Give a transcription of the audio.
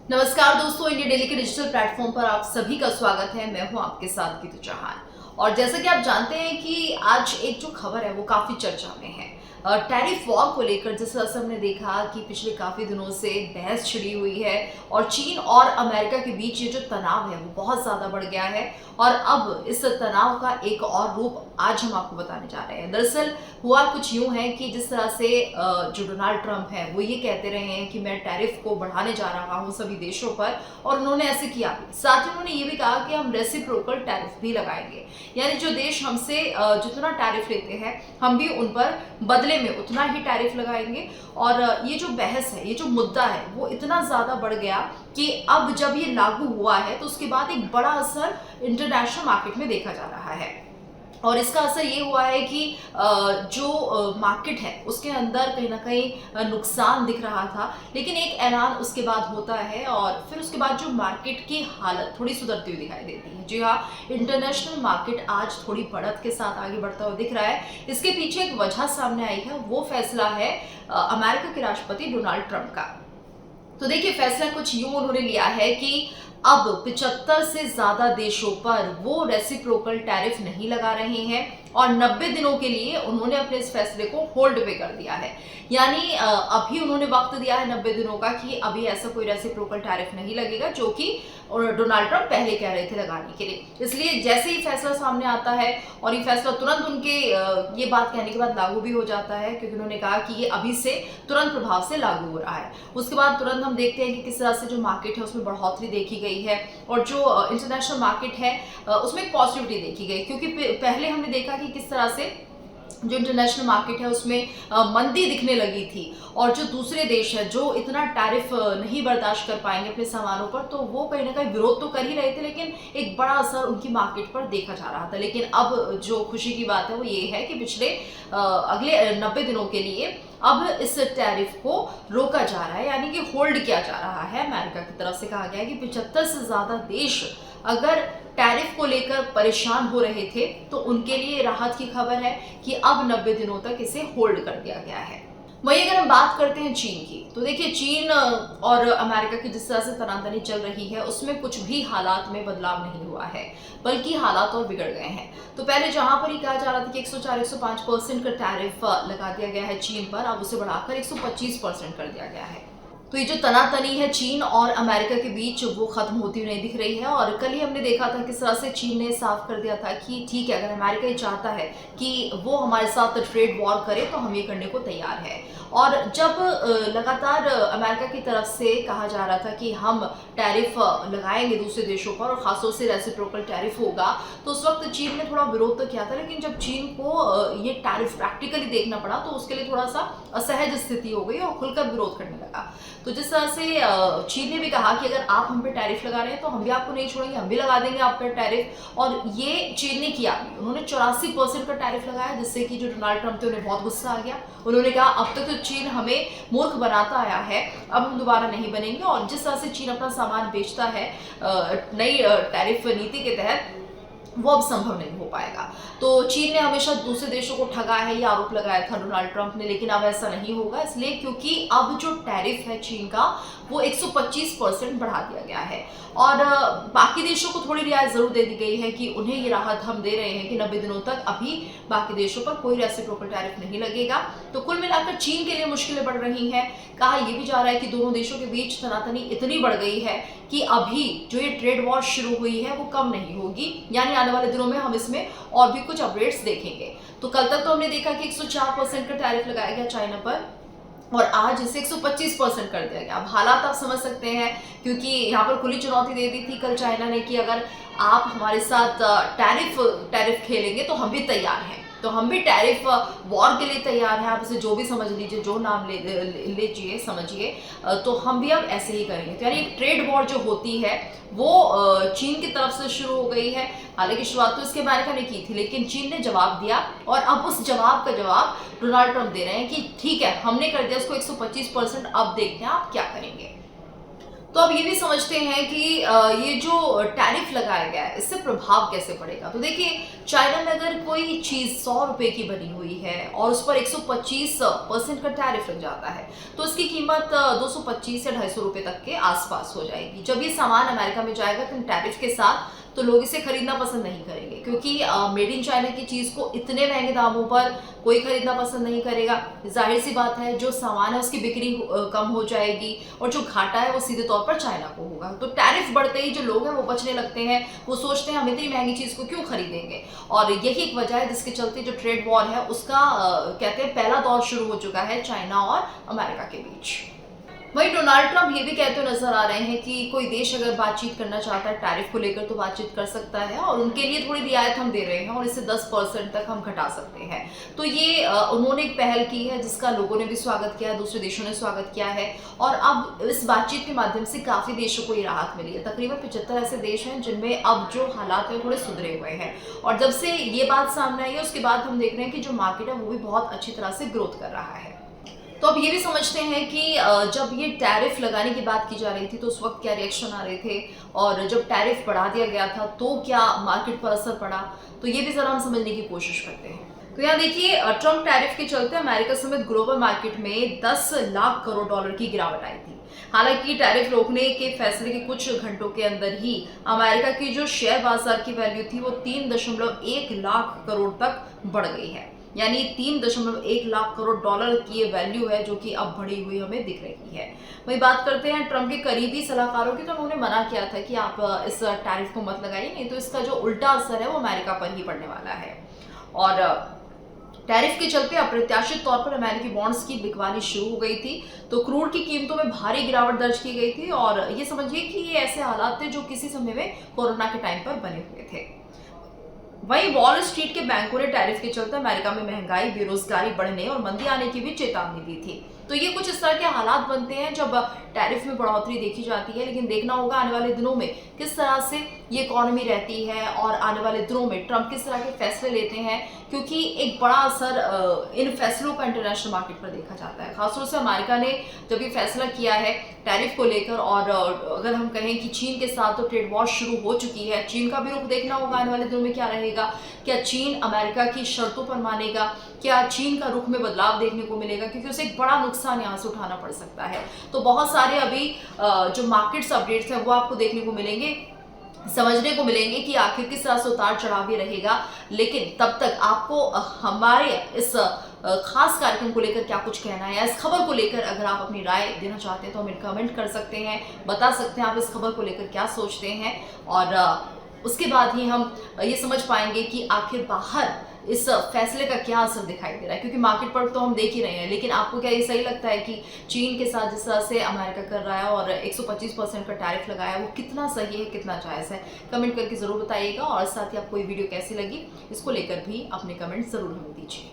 नमस्कार दोस्तों, India daily के डिजिटल प्लेटफॉर्म पर आप सभी का स्वागत है। मैं हूं आपके साथ गीतू चौहान। और जैसा कि आप जानते हैं कि आज एक जो खबर है वो काफी चर्चा में है। टैरिफ वॉर को लेकर जिस तरह से हमने देखा कि पिछले काफी दिनों से बहस छिड़ी हुई है और चीन और अमेरिका के बीच ये जो तनाव है वो बहुत ज्यादा बढ़ गया है। और अब इस तनाव का एक और रूप आज हम आपको बताने जा रहे हैं। दरअसल हुआ कुछ यूं है कि जिस तरह से जो डोनाल्ड ट्रंप है वो ये कहते रहे हैं कि मैं टैरिफ को बढ़ाने जा रहा हूं सभी देशों पर, और उन्होंने ऐसे किया भी। साथ ही उन्होंने ये भी कहा कि हम रेसिप्रोकल टैरिफ भी लगाएंगे, यानी जो देश हमसे जितना टैरिफ लेते हैं हम भी उन पर बदले में उतना ही टैरिफ लगाएंगे। और ये जो बहस है, ये जो मुद्दा है वो इतना ज्यादा बढ़ गया कि अब जब ये लागू हुआ है तो उसके बाद एक बड़ा असर इंटरनेशनल मार्केट में देखा जा रहा है। और इसका असर ये हुआ है कि जो मार्केट है उसके अंदर कहीं ना कहीं नुकसान दिख रहा था, लेकिन एक ऐलान उसके बाद होता है और फिर उसके बाद जो मार्केट की हालत थोड़ी सुधरती हुई दिखाई देती है। जी हाँ, इंटरनेशनल मार्केट आज थोड़ी बढ़त के साथ आगे बढ़ता हुआ दिख रहा है। इसके पीछे एक वजह सामने आई है, वो फैसला है अमेरिका के राष्ट्रपति डोनाल्ड ट्रंप का। तो देखिए, फैसला कुछ यूं उन्होंने लिया है कि अब 75 से ज्यादा देशों पर वो रेसिप्रोकल टैरिफ नहीं लगा रहे हैं और 90 दिनों के लिए उन्होंने अपने इस फैसले को होल्ड पे कर दिया है। यानी अभी उन्होंने वक्त दिया है 90 दिनों का कि अभी ऐसा कोई रेसिप्रोकल टैरिफ नहीं लगेगा, जो कि डोनाल्ड ट्रंप पहले कह रहे थे लगाने के लिए। इसलिए जैसे ही फैसला सामने आता है और ये फैसला तुरंत उनके ये बात कहने के बाद लागू भी हो जाता है, क्योंकि उन्होंने कहा कि ये अभी से तुरंत प्रभाव से लागू हो रहा है। उसके बाद तुरंत हम देखते हैं कि किस तरह से जो मार्केट है उसमें बढ़ोतरी देखी गई है और जो इंटरनेशनल मार्केट है उसमें एक पॉजिटिविटी देखी गई, क्योंकि पहले हमने देखा कि किस तरह से जो इंटरनेशनल मार्केट है उसमें मंदी दिखने लगी थी और जो दूसरे देश है जो इतना टैरिफ नहीं बर्दाश्त कर पाएंगे अपने सामानों पर, तो वो कहीं ना कहीं विरोध तो कर ही रहे थे, लेकिन एक बड़ा असर उनकी मार्केट पर देखा जा रहा था। लेकिन अब जो खुशी की बात है वो ये है कि पिछले अगले 90 दिनों के लिए अब इस टैरिफ को रोका जा रहा है, यानी कि होल्ड किया जा रहा है। अमेरिका की तरफ से कहा गया है कि 75 से ज्यादा देश अगर टैरिफ को लेकर परेशान हो रहे थे तो उनके लिए राहत की खबर है कि अब 90 दिनों तक इसे होल्ड कर दिया गया है। वहीं अगर हम बात करते हैं चीन की, तो देखिए चीन और अमेरिका की जिस तरह से तनातनी चल रही है उसमें कुछ भी हालात में बदलाव नहीं हुआ है, बल्कि हालात और बिगड़ गए हैं। तो पहले जहां पर ही कहा जा रहा था कि 104-105% का टैरिफ लगा दिया गया है चीन पर, अब उसे बढ़ाकर 125% कर दिया गया है। तो ये जो तनातनी है चीन और अमेरिका के बीच वो खत्म होती हुई नहीं दिख रही है। और कल ही हमने देखा था किस तरह से चीन ने साफ कर दिया था कि ठीक है, अगर अमेरिका ये चाहता है कि वो हमारे साथ ट्रेड वॉर करे तो हम ये करने को तैयार है। और जब लगातार अमेरिका की तरफ से कहा जा रहा था कि हम टैरिफ लगाएंगे दूसरे देशों पर और खासतौर से रेसिप्रोकल टैरिफ होगा, तो उस वक्त चीन ने थोड़ा विरोध तो किया था, लेकिन जब चीन को ये टैरिफ प्रैक्टिकली देखना पड़ा तो उसके लिए थोड़ा सा असहज स्थिति हो गई और खुलकर विरोध करने लगा। तो जिस तरह से चीन ने भी कहा कि अगर आप हम पे टैरिफ लगा रहे हैं तो हम भी आपको नहीं छोड़ेंगे, हम भी लगा देंगे आप पर टैरिफ। और ये चीन ने किया, उन्होंने 84% का टैरिफ लगाया, जिससे कि जो डोनाल्ड ट्रंप थे उन्हें बहुत गुस्सा आ गया। उन्होंने कहा अब तक तो चीन हमें मूर्ख बनाता आया है, अब हम दोबारा नहीं बनेंगे। और जिस तरह से चीन अपना सामान बेचता है नई टैरिफ नीति के तहत, वो अब संभव नहीं हो पाएगा। तो चीन ने हमेशा दूसरे देशों को ठगा है, ये आरोप लगाया था डोनाल्ड ट्रंप ने, लेकिन अब ऐसा नहीं होगा, इसलिए क्योंकि अब जो टैरिफ है चीन का वो 125% बढ़ा दिया गया है। और बाकी देशों को थोड़ी रियायत जरूर दे दी गई है कि उन्हें ये राहत हम दे रहे हैं कि 90 दिनों तक अभी बाकी देशों पर कोई रेसिप्रोकल टैरिफ नहीं लगेगा। तो कुल मिलाकर चीन के लिए मुश्किलें बढ़ रही हैं। कहा यह भी जा रहा है कि दोनों देशों के बीच तनातनी इतनी बढ़ गई है कि अभी जो ये ट्रेड वॉर शुरू हुई है वो कम नहीं होगी, यानी आने वाले दिनों में हम इसमें और भी कुछ अपडेट्स देखेंगे। तो कल तक तो हमने देखा कि 104% का टैरिफ लगाया गया चाइना पर और आज इसे 125% कर दिया गया। अब हालात आप समझ सकते हैं, क्योंकि यहाँ पर खुली चुनौती दे दी थी कल चाइना ने कि अगर आप हमारे साथ टैरिफ खेलेंगे तो हम भी तैयार हैं, तो हम भी टैरिफ वॉर के लिए तैयार हैं। आप इसे जो भी समझ लीजिए, जो नाम लीजिए समझिए, तो हम भी अब ऐसे ही करेंगे। तो यानी ट्रेड वॉर जो होती है वो चीन की तरफ से शुरू हो गई है। हालांकि शुरुआत तो इसके अमेरिका ने की थी, लेकिन चीन ने जवाब दिया और अब उस जवाब का जवाब डोनाल्ड ट्रंप दे रहे हैं कि ठीक है, हमने कर दिया इसको 125%, अब देखते हैं आप क्या करेंगे। तो अब ये भी समझते हैं कि ये जो टैरिफ लगाया गया है इससे प्रभाव कैसे पड़ेगा। तो देखिए, चाइना में अगर कोई चीज़ 100 रुपए की बनी हुई है और उस पर 125% का टैरिफ लग जाता है, तो इसकी कीमत 225 या 250 रुपए तक के आसपास हो जाएगी। जब ये सामान अमेरिका में जाएगा तो टैरिफ के साथ, तो लोग इसे खरीदना पसंद नहीं करेंगे, क्योंकि मेड इन चाइना की चीज़ को इतने महंगे दामों पर कोई खरीदना पसंद नहीं करेगा। जाहिर सी बात है, जो सामान है उसकी बिक्री कम हो जाएगी और जो घाटा है वो सीधे तौर पर चाइना को होगा। तो टैरिफ बढ़ते ही जो लोग हैं वो बचने लगते हैं, वो सोचते हैं हम इतनी महंगी चीज़ को क्यों खरीदेंगे। और यही एक वजह है जिसके चलते जो ट्रेड वॉर है उसका कहते हैं पहला दौर शुरू हो चुका है चाइना और अमेरिका के बीच। वहीं डोनाल्ड ट्रंप ये भी कहते हुए नजर आ रहे हैं कि कोई देश अगर बातचीत करना चाहता है टैरिफ को लेकर तो बातचीत कर सकता है, और उनके लिए थोड़ी रियायत हम दे रहे हैं और इसे 10% तक हम घटा सकते हैं। तो ये उन्होंने एक पहल की है जिसका लोगों ने भी स्वागत किया है, दूसरे देशों ने स्वागत किया है, और अब इस बातचीत के माध्यम से काफी देशों को ये राहत मिली है। तकरीबन 75 ऐसे देश हैं जिनमें अब जो हालात है थोड़े सुधरे हुए हैं, और जब से ये बात सामने आई है उसके बाद हम देख रहे हैं कि जो मार्केट है वो भी बहुत अच्छी तरह से ग्रोथ कर रहा है। तो अब ये भी समझते हैं कि जब ये टैरिफ लगाने की बात की जा रही थी तो उस वक्त क्या रिएक्शन आ रहे थे, और जब टैरिफ बढ़ा दिया गया था तो क्या मार्केट पर असर पड़ा, तो ये भी जरा हम समझने की कोशिश करते हैं। तो यहाँ देखिए, ट्रम्प टैरिफ के चलते अमेरिका समेत ग्लोबल मार्केट में 10 लाख करोड़ डॉलर की गिरावट आई थी। हालांकि टैरिफ रोकने के फैसले के कुछ घंटों के अंदर ही अमेरिका की जो शेयर बाजार की वैल्यू थी वो 3.1 लाख करोड़ तक बढ़ गई है। यानी 3.1 लाख करोड़ डॉलर की ये वैल्यू है जो कि अब बढ़ी हुई हमें दिख रही है। वही बात करते हैं ट्रम्प के करीबी सलाहकारों की, तो उन्होंने मना किया था कि आप इस टैरिफ को मत लगाइए, नहीं तो इसका जो उल्टा असर है वो अमेरिका पर ही पड़ने वाला है। और टैरिफ के चलते अप्रत्याशित तौर पर अमेरिकी बॉन्ड्स की बिकवाली शुरू हो गई थी, तो क्रूड की कीमतों में भारी गिरावट दर्ज की गई थी, और ये समझिए कि ये ऐसे हालात थे जो किसी समय में कोरोना के टाइम पर बने हुए थे। वहीं वॉल स्ट्रीट के बैंकों ने टैरिफ के चलते अमेरिका में महंगाई, बेरोजगारी बढ़ने और मंदी आने की भी चेतावनी दी थी। तो ये कुछ इस तरह के हालात बनते हैं जब टैरिफ में बढ़ोतरी देखी जाती है, लेकिन देखना होगा आने वाले दिनों में किस तरह से ये इकोनॉमी रहती है और आने वाले दिनों में ट्रम्प किस तरह के फैसले लेते हैं, क्योंकि एक बड़ा असर इन फैसलों का इंटरनेशनल मार्केट पर देखा जाता है। खासतौर से अमेरिका ने जब ये फैसला किया है टैरिफ को लेकर, और अगर हम कहें कि चीन के साथ तो ट्रेड वॉर शुरू हो चुकी है, चीन का भी रुख देखना होगा आने वाले दिनों में क्या रहेगा। क्या चीन अमेरिका की शर्तों पर मानेगा, क्या चीन का रुख में बदलाव देखने को मिलेगा, क्योंकि उसे एक बड़ा नुकसान यहाँ से उठाना पड़ सकता है। तो बहुत सारे अभी जो मार्केट्स अपडेट्स हैं वो आपको देखने को मिलेंगे, समझने को मिलेंगे कि आखिर किस तरह से उतार चढ़ाव भी रहेगा। लेकिन तब तक आपको हमारे इस खास कार्यक्रम को लेकर क्या कुछ कहना है, या इस खबर को लेकर अगर आप अपनी राय देना चाहते हैं तो हमें कमेंट कर सकते हैं, बता सकते हैं आप इस खबर को लेकर क्या सोचते हैं, और उसके बाद ही हम ये समझ पाएंगे कि आखिर बाहर इस फैसले का क्या असर दिखाई दे रहा है। क्योंकि मार्केट पर तो हम देख ही रहे हैं, लेकिन आपको क्या ये सही लगता है कि चीन के साथ जिस तरह से अमेरिका कर रहा है और 125% का टैरिफ लगाया है वो कितना सही है, कितना जायज़ है? कमेंट करके ज़रूर बताइएगा, और साथ ही आपको ये वीडियो कैसी लगी इसको लेकर भी अपने कमेंट ज़रूर हमें दीजिए।